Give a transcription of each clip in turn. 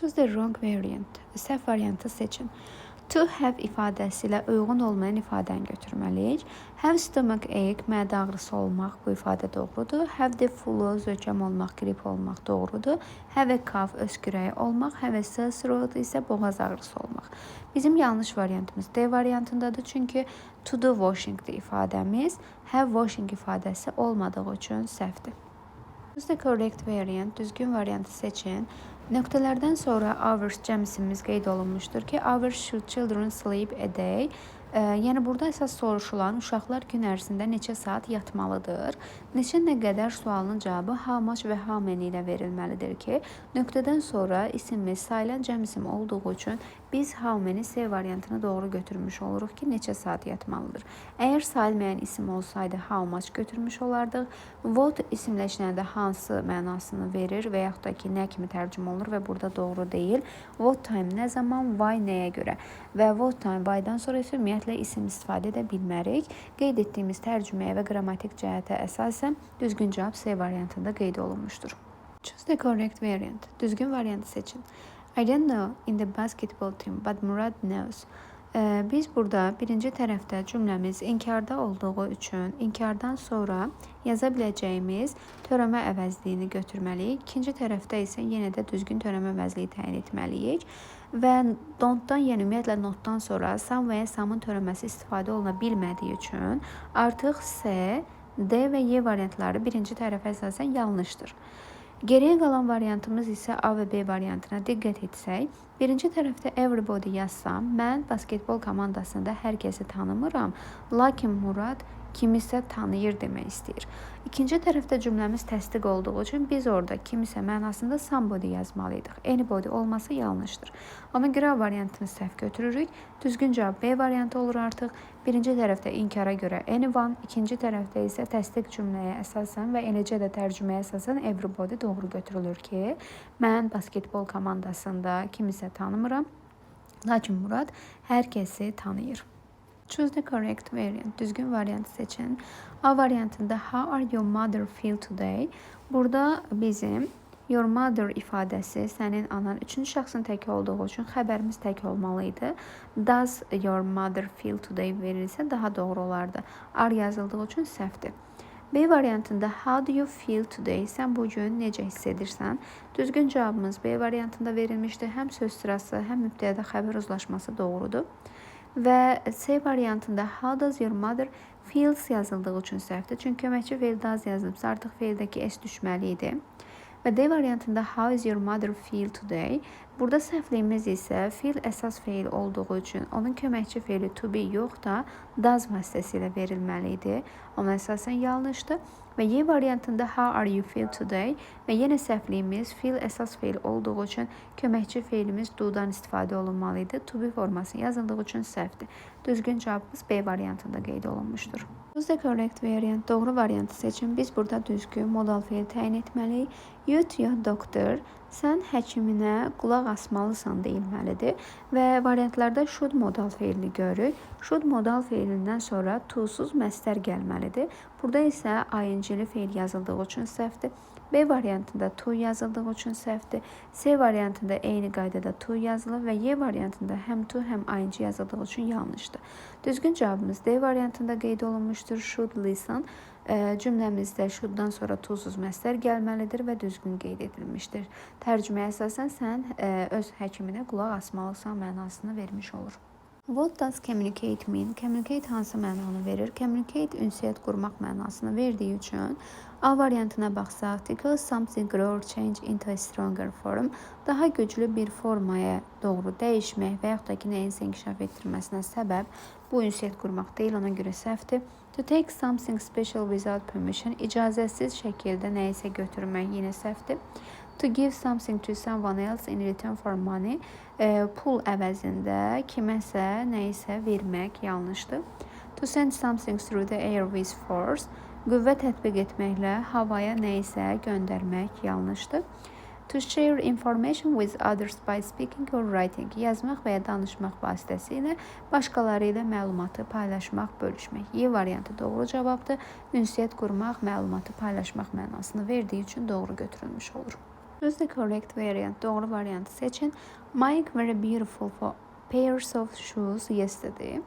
Choose the wrong variant. Səhv variantı seçin. To have ifadəsi ilə uyğun olmayan ifadəni götürməliyik. Have stomach ache, mədə ağrısı olmaq bu ifadə doğrudur. Have the flu, zökəm olmaq, qrip olmaq doğrudur. Have a cough, öskürəyi olmaq. Have a sore throat isə boğaz ağrısı olmaq. Bizim yanlış variantımız D variantındadır. Çünki to do washing'dir ifadəmiz. Have washing ifadəsi olmadığı üçün səhvdir. Choose the correct variant. Düzgün variantı seçin. Nöqtələrdən sonra hours cəmsimiz qeyd olunmuşdur ki, hours should children sleep a day. Yəni burada əsas soruşulan uşaqlar gün ərzində neçə saat yatmalıdır? Neçə nə qədər sualının cavabı how much və how many ilə verilməlidir ki, nöqtədən sonra isimimiz sayılan cəm isim olduğu üçün biz how many C variantını doğru götürmüş oluruq ki, neçə saat yatmalıdır. Əgər sayılmayan isim olsaydı how much götürmüş olardıq. What isimləşənəndə hansı mənasını verir və yaxud da ki, nə kimi tərcümə olur və burada doğru deyil. What time nə zaman, why nəyə görə və what time why-dan sonra isə ümumiyyətlə isim istifadə edə bilmərik. Qeyd etdiyimiz tərcüməyə və qrammatik cəhətə əsasən düzgün cavab C variantında qeyd olunmuşdur. Choose the correct variant. Düzgün variantı seçin. I don't know in the basketball team, but Murad knows. Biz burada birinci tərəfdə cümləmiz inkarda olduğu üçün inkardan sonra yaza biləcəyimiz törəmə əvəzliyini götürməliyik. İkinci tərəfdə isə yenə də düzgün törəmə əvəzliyi təyin etməliyik. Və don't-dan, yəni ümumiyyətlə not-dan sonra some və ya some-ın törəməsi istifadə oluna bilmədiyi üçün artıq C, D və Y variantları birinci tərəfə əsasən yanlışdır. Geriyə qalan variantımız isə A və B variantına diqqət etsək, birinci tərəfdə everybody yazsam, mən basketbol komandasında hər kəsi tanımıram, lakin Murad kimisə tanıyır demək istəyir. İkinci tərəfdə cümləmiz təsdiq olduğu üçün biz orada kimisə mənasında somebody yazmalıydıq. Anybody olması yanlışdır. Ona görə A variantını səhv götürürük. Düzgün cavab B variantı olur artıq. Birinci tərəfdə inkara görə anyone, ikinci tərəfdə isə təsdiq cümləyə əsasən və eləcə də tərcüməyə əsasən everybody doğru götürülür ki, mən basketbol komandasında kimisə tanımıram, lakin Murad hər kəsi tanıyır. Choose the correct variant. Düzgün variantı seçin. A variantında how are your mother feel today? Burada bizim your mother ifadəsi sənin anan üçüncü şəxsin tək olduğu üçün xəbərimiz tək olmalıydı. Does your mother feel today verilsə daha doğru olardı. Are yazıldığı üçün səhvdir. B variantında how do you feel today? Sən bugün necə hiss edirsən? Düzgün cavabımız B variantında verilmişdir. Həm söz sırası, həm mübtədə xəbər uzlaşması doğrudur. Və C variantında how does your mother feels yazıldığı üçün səhvdir. Çünki köməkçi feil does yazılıbsa artıq feildəki S düşməli idi. Və D variantında how is your mother feel today? Burada səhvliyimiz isə feel əsas feil olduğu üçün onun köməkçi feili to be yox da does vasitəsilə verilməli idi. Ona əsasən yanlışdır. Və Y variantında how are you feel today? Və yenə səhvliyimiz feel əsas feil olduğu üçün köməkçi feilimiz do-dan istifadə olunmalı idi. To be forması yazıldığı üçün səhvdir. Düzgün cavabımız B variantında qeyd olunmuşdur. Choose the correct variant. Doğru variantı seçin. Biz burada düzgün modal feil təyin etməliyik. You to your doctor. Sən həkiminə qulaq asmalısan deyilməlidir. Və variantlarda should modal feilini görürük. Should modal feilindən sonra to-suz məstər gəlməlidir. Burada isə ing-li feil yazıldığı üçün səhvdir. B variantında to yazıldığı üçün səhvdir. C variantında eyni qaydada to yazılır və Y variantında həm to həm ing yazıldığı üçün yanlışdır. Düzgün cavabımız D variantında qeyd olunmuşdur. Should listen. Cümləmizdə should-dan sonra to-suz məstər gəlməlidir və düzgün qeyd edilmişdir. Tərcüməyə əsasən sən öz həkiminə qulaq asmalısan mənasını vermiş olur. What does communicate mean? Communicate hansı mənanı verir? Communicate ünsiyyət qurmaq mənasını verdiyi üçün A variantına baxsaq, to cause something grow or change into a stronger form, daha güclü bir formaya doğru dəyişmək və yaxud da ki, nəyinsə inkişaf etdirməsinə səbəb bu ünsiyyət qurmaq deyil, ona görə səhvdir. To take something special without permission, icazəsiz şəkildə nəyisə götürmək yenə səhvdir. To give something to someone else in return for money, pul əvəzində kiməsə nəyisə vermək yanlışdır. To send something through the air with force, qüvvə tətbiq etməklə havaya nəyisə göndərmək yanlışdır. To share information with others by speaking or writing, yazmaq və ya danışmaq vasitəsilə başqaları ilə məlumatı paylaşmaq, bölüşmək. Y variantı doğru cavabdır. Ünsiyyət qurmaq, məlumatı paylaşmaq mənasını verdiyi üçün doğru götürülmüş olur. Choose the correct variant. Doğru variantı seçin. Mike very beautiful for pairs of shoes yesterday.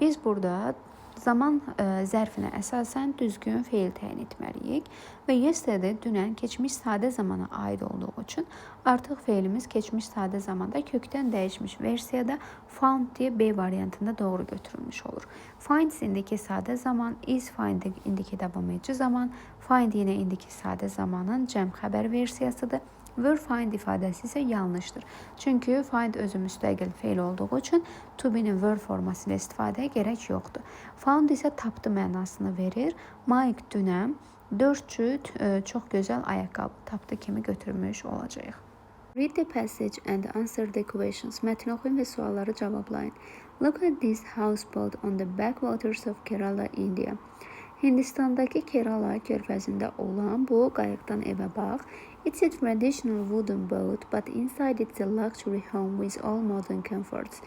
Biz burada zaman zərfinə əsasən düzgün feil təyin etməliyik və yesterday dünən keçmiş sadə zamana aid olduğu üçün artıq feilimiz keçmiş sadə zamanda kökdən dəyişmiş versiyada found diye B variantında doğru götürülmüş olur. Find indiki sadə zaman, is finding indiki davam edici zaman, find yine indiki sadə zamanın cəm xəbər versiyasıdır. Were find ifadəsi isə yanlışdır. Çünki find özü müstəqil feil olduğu üçün to be'nin were forması ilə istifadəyə gərək yoxdur. Found isə tapdı mənasını verir. Mike dünən 4 cüt çox gözəl ayaqqabı tapdı kimi götürmüş olacağıq. Read the passage and answer the questions. Mətni oxuyun və sualları cavablayın. Look at this houseboat on the backwaters of Kerala, India. Hindistandakı Kerala körfəzində olan bu qayıqdan evə bax. It's a traditional wooden boat, but inside it's a luxury home with all modern comforts.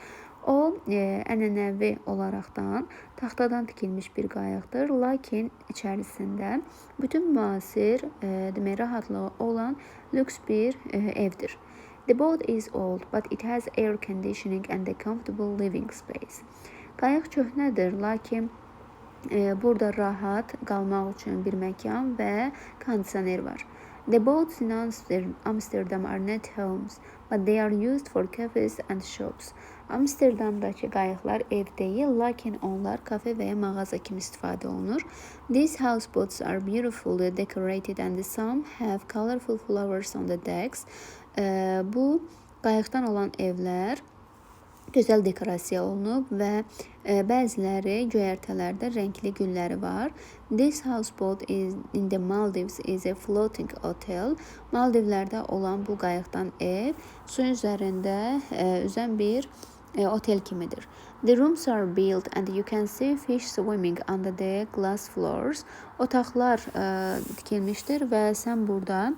O, ənənəvi olaraqdan taxtadan tikilmiş bir qayıqdır, lakin içərisində bütün müasir, demək, rahatlığı olan lüks bir evdir. The boat is old, but it has air conditioning and a comfortable living space. Qayıq köhnədir, lakin burada rahat qalmaq üçün bir məkan və kondisioner var. The boats in Amsterdam are not homes, but they are used for cafes and shops. Amsterdamdakı qayıqlar ev deyil, lakin onlar kafe və ya mağaza kimi istifadə olunur. These houseboats are beautifully decorated and some have colorful flowers on the decks. Bu qayıqdan olan evlər gözəl dekorasiya olunub və bəziləri göyərtələrdə rəngli gülləri var. This houseboat in the Maldives is a floating hotel. Maldivlərdə olan bu qayıqdan ev suyun üzərində üzən bir otel kimidir. The rooms are built and you can see fish swimming under the glass floors. Otaqlar tikilmişdir və sən burada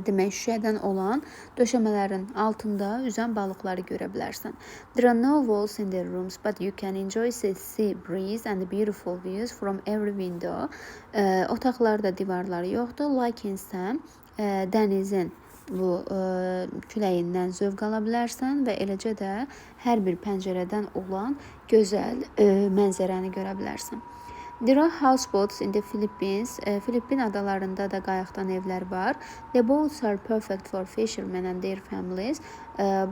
demək şüşədən olan döşəmələrin altında üzən balıqları görə bilərsən. There are no walls in the rooms, but you can enjoy the sea breeze and beautiful views from every window. Otaqlarda divarları yoxdur, lakin sən dənizin bu küləyindən zövq ala bilərsən və eləcə də hər bir pəncərədən olan gözəl mənzərəni görə bilərsən. There are houseboats in the Philippines. Filippin adalarında da qayıqdan evlər var. The boats are perfect for fishermen and their families.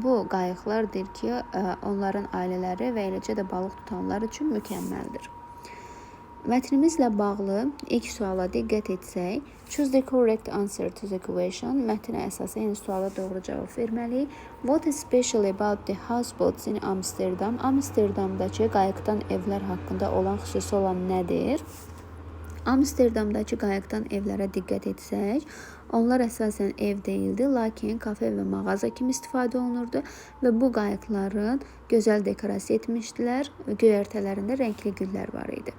Bu qayıqlardır ki, onların ailələri və eləcə də balıq tutanlar üçün mükəmməldir. Mətnimizlə bağlı ilk suala diqqət etsək, choose the correct answer to the question. Mətnə əsasən suala doğru cavab verməliyik. What is special about the houseboats in Amsterdam? Amsterdamdakı qayıqdan evlər haqqında olan xüsusi olan nədir? Amsterdamdakı qayıqdan evlərə diqqət etsək, onlar əsasən ev deyildi, lakin kafe və mağaza kimi istifadə olunurdu və bu qayıqların gözəl dekorasiya etmişdilər, göyərtələrində rəngli güllər var idi.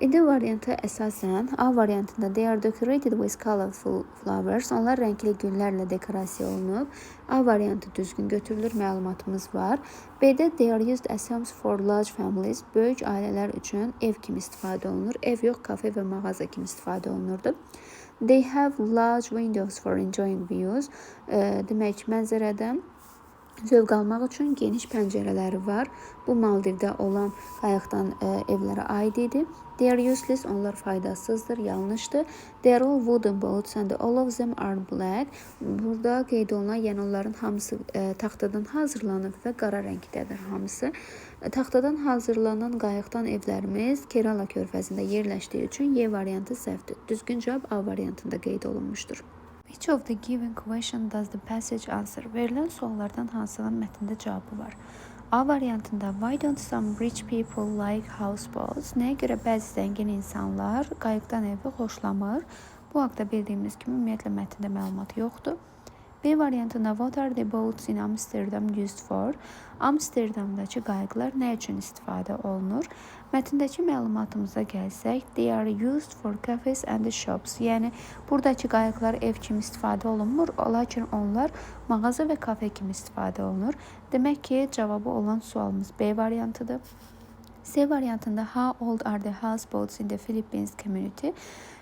İdi variantı əsasən A variantında they are decorated with colorful flowers. Onlar rəngli güllərlə dekorasiya olunub. A variantı düzgün götürülür, məlumatımız var. B-də they are used as homes for large families. Böyük ailələr üçün ev kimi istifadə olunur. Ev yox, kafe və mağaza kimi istifadə olunurdu. They have large windows for enjoying views. Demək, mənzərədən zövq almaq üçün geniş pəncərələri var. Bu Maldivdə olan qayıqdan evlərə aid idi. They are useless, onlar faydasızdır, yanlışdır. They are all wooden boats and all of them are black. Burada qeyd olunan, yəni onların hamısı taxtadan hazırlanıb və qara rəngdədir hamısı. Taxtadan hazırlanan qayıqdan evlərimiz Kerala körfəzində yerləşdiyi üçün Y variantı səhvdir. Düzgün cavab A variantında qeyd olunmuşdur. Which of the given question does the passage answer? Verilən suallardan hansının mətndə cavabı var? A variantında why don't some rich people like houseboats? Nəyə görə bəzi zəngin insanlar qayıqdan evi xoşlamır? Bu haqda bildiyimiz kimi ümumiyyətlə mətndə məlumat yoxdur. B variantında what are the boats in Amsterdam used for? Amsterdamdakı qayıqlar nə üçün istifadə olunur? Mətndəki məlumatımıza gəlsək, they are used for cafes and shops. Yəni, buradakı qayıqlar ev kimi istifadə olunmur, lakin onlar mağaza və kafe kimi istifadə olunur. Demək ki, cavabı olan sualımız B variantıdır. C variantında how old are the houseboats in the Philippines community?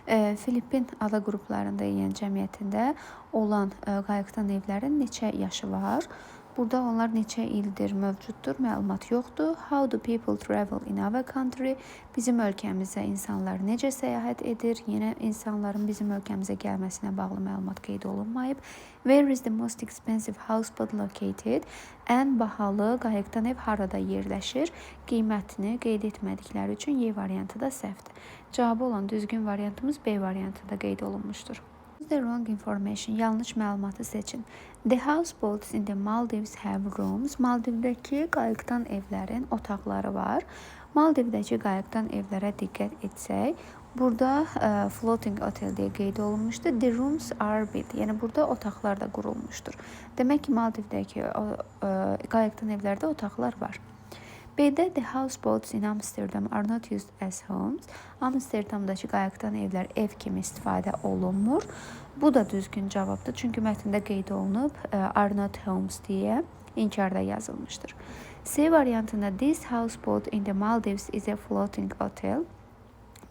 Filippin ada qruplarında yeyən cəmiyyətində olan qayıqdan evlərin neçə yaşı var? Burada onlar neçə ildir mövcuddur, məlumat yoxdur. How do people travel in our country? Bizim ölkəmizə insanlar necə səyahət edir? Yenə insanların bizim ölkəmizə gəlməsinə bağlı məlumat qeyd olunmayıb. Where is the most expensive houseboat located? Ən bahalı qayıqdan ev harada yerləşir? Qiymətini qeyd etmədikləri üçün Y variantı da səhvdir. Cavabı olan düzgün variantımız B variantında qeyd olunmuşdur. The wrong information. Yanlış məlumatı seçin. The houseboats in the Maldives have rooms. Maldivdəki qayıqdan evlərin otaqları var. Maldivdəki qayıqdan evlərə diqqət etsək, burada floating hotel deyə qeyd olunmuşdur. The rooms are built. Yəni burada otaqlar da qurulmuşdur. Demək ki, Maldivdəki qayıqdan evlərdə otaqlar var. B-də the houseboats in Amsterdam are not used as homes. Amsterdamdakı qayıqdan evlər ev kimi istifadə olunmur. Bu da düzgün cavabdır. Çünki mətndə qeyd olunub are not homes deyə inkarda yazılmışdır. C variantında this houseboat in the Maldives is a floating hotel.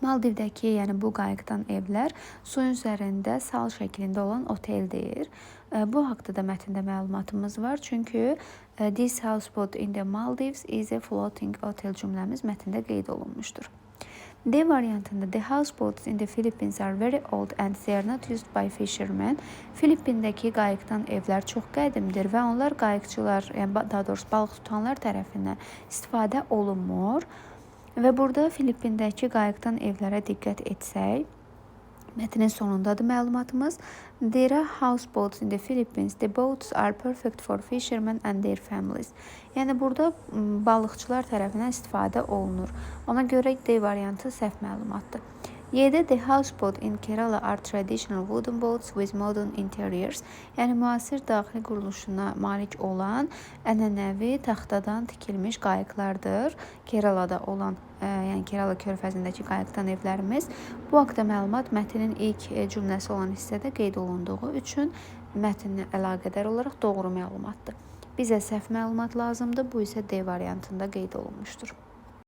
Maldivdəki, yəni bu qayıqdan evlər suyun üzərində sal şəklində olan oteldir. Bu haqqda da mətndə məlumatımız var. Çünki this houseboat in the Maldives is a floating hotel cümləmiz mətndə qeyd olunmuşdur. D variantında the houseboats in the Philippines are very old and they are not used by fishermen. Filippindəki qayıqdan evlər çox qədimdir və onlar qayıqçılar, yəni daha doğrusu balıq tutanlar tərəfindən istifadə olunmur. Və burada Filippindəki qayıqdan evlərə diqqət etsək, mətnin sonundadır məlumatımız. There are houseboats in the Philippines. The boats are perfect for fishermen and their families. Yəni burada balıqçılar tərəfindən istifadə olunur. Ona görə D variantı səhv məlumatdır. Y-də the houseboat in Kerala are traditional wooden boats with modern interiors. Yəni müasir daxili quruluşuna malik olan ənənəvi taxtadan tikilmiş qayıqlardır. Keralada olan, yəni Kerala körfəzindəki qayıqdan evlərimiz. Bu haqqda məlumat mətnin ilk cümləsi olan hissədə qeyd olunduğu üçün mətnlə əlaqədar olaraq doğru məlumatdır. Bizə səhv məlumat lazımdır. Bu isə D variantında qeyd olunmuşdur.